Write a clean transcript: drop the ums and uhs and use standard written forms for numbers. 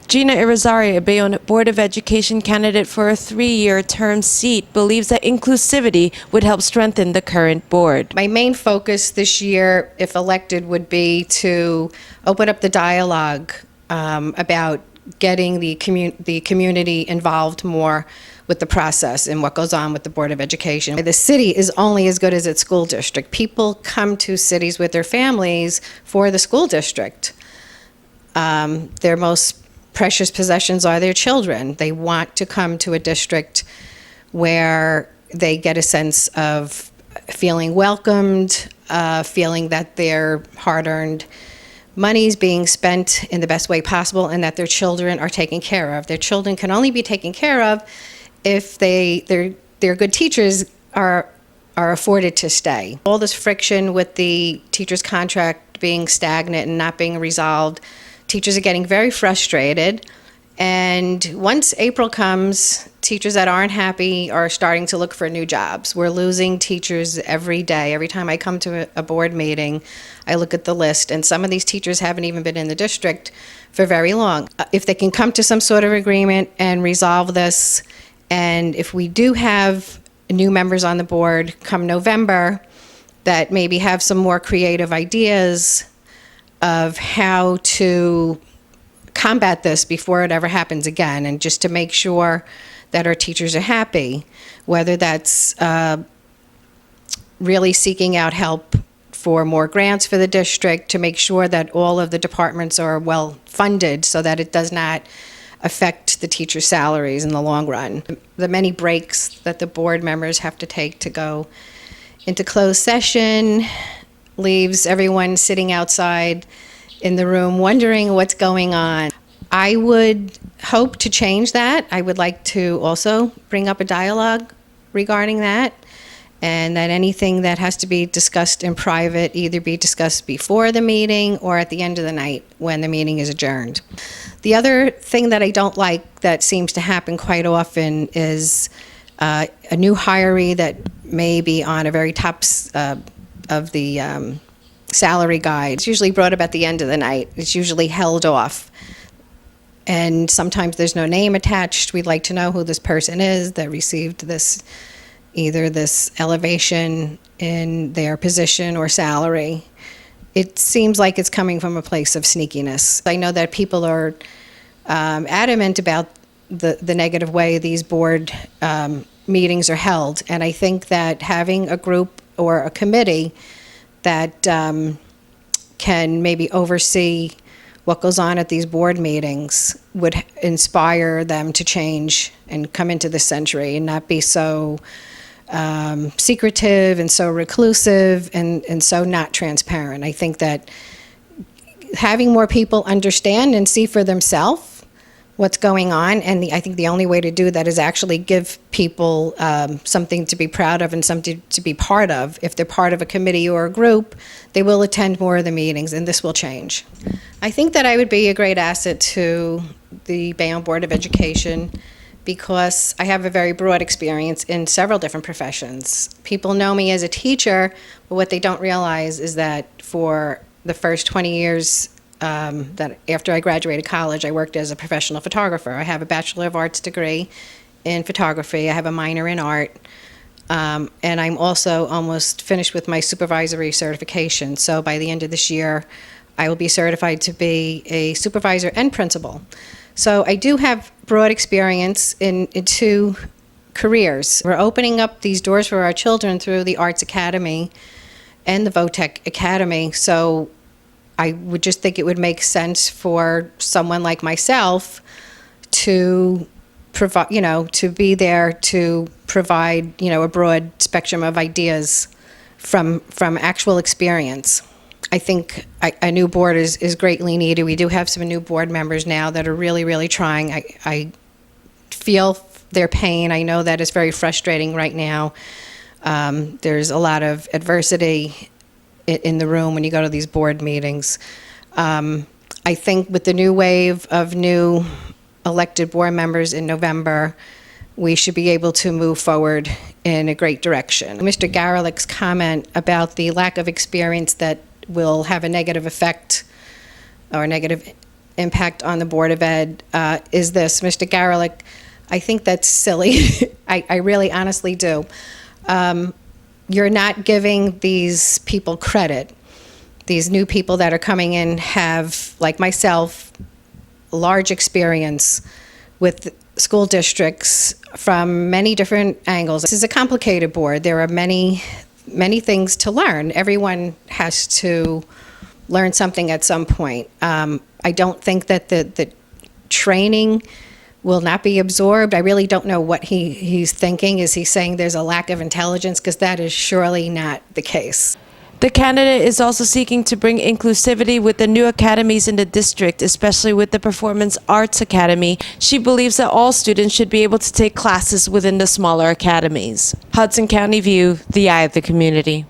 Gina Irizarry, a Bayonne Board of Education candidate for a 3-year term seat, believes that inclusivity would help strengthen the current board. My main focus this year, if elected, would be to open up the dialogue about getting the community involved more with the process and what goes on with the Board of Education. The city is only as good as its school district. People come to cities with their families for the school district. Their most precious possessions are their children. They want to come to a district where they get a sense of feeling welcomed, feeling that their hard-earned money is being spent in the best way possible, and that their children are taken care of. Their children can only be taken care of if their good teachers are afforded to stay. All this friction with the teacher's contract being stagnant and not being resolved, teachers are getting very frustrated. And once April comes, teachers that aren't happy are starting to look for new jobs. We're losing teachers every day. Every time I come to a board meeting, I look at the list, and some of these teachers haven't even been in the district for very long. If they can come to some sort of agreement and resolve this, and if we do have new members on the board come November that maybe have some more creative ideas of how to combat this before it ever happens again, and just to make sure that our teachers are happy, whether that's really seeking out help for more grants for the district to make sure that all of the departments are well funded so that it does not affect the teachers' salaries in the long run. The many breaks that the board members have to take to go into closed session leaves everyone sitting outside in the room wondering what's going on. I would hope to change that. I would like to also bring up a dialogue regarding that, and that anything that has to be discussed in private either be discussed before the meeting or at the end of the night when the meeting is adjourned. The other thing that I don't like that seems to happen quite often is a new hiree that may be on a very top of the salary guide. It's usually brought up at the end of the night. It's usually held off. And sometimes there's no name attached. We'd like to know who this person is that received this, either this elevation in their position or salary. It seems like it's coming from a place of sneakiness. I know that people are adamant about the negative way these board meetings are held, and I think that having a group or a committee that can maybe oversee what goes on at these board meetings would inspire them to change and come into this century and not be so secretive and so reclusive and so not transparent. I think that having more people understand and see for themselves what's going on, and I think the only way to do that is actually give people something to be proud of and something to be part of. If they're part of a committee or a group, they will attend more of the meetings, and this will change. I think that I would be a great asset to the Bayonne Board of Education because I have a very broad experience in several different professions. People know me as a teacher, but what they don't realize is that for the first 20 years that after I graduated college, I worked as a professional photographer. I have a Bachelor of Arts degree in photography. I have a minor in art. And I'm also almost finished with my supervisory certification. So by the end of this year, I will be certified to be a supervisor and principal. So I do have broad experience in 2 careers. We're opening up these doors for our children through the Arts Academy and the VOTEC Academy. So I would just think it would make sense for someone like myself to provide, to be there to provide, a broad spectrum of ideas from actual experience. I think a new board is greatly needed. We do have some new board members now that are really, really trying. I feel their pain. I know that it's very frustrating right now. There's a lot of adversity in the room when you go to these board meetings. I think with the new wave of new elected board members in November, we should be able to move forward in a great direction. Mr. Garelick's comment about the lack of experience that will have a negative effect or negative impact on the Board of Ed is this. Mr. Garelick, I think that's silly. I really honestly do. You're not giving these people credit. These new people that are coming in have, like myself, large experience with school districts from many different angles. This is a complicated board. There are many things to learn. Everyone has to learn something at some point. I don't think that the training will not be absorbed. I really don't know what he's thinking. Is he saying there's a lack of intelligence? Because that is surely not the case. The candidate is also seeking to bring inclusivity with the new academies in the district, especially with the Performance Arts Academy. She believes that all students should be able to take classes within the smaller academies. Hudson County View, the eye of the community.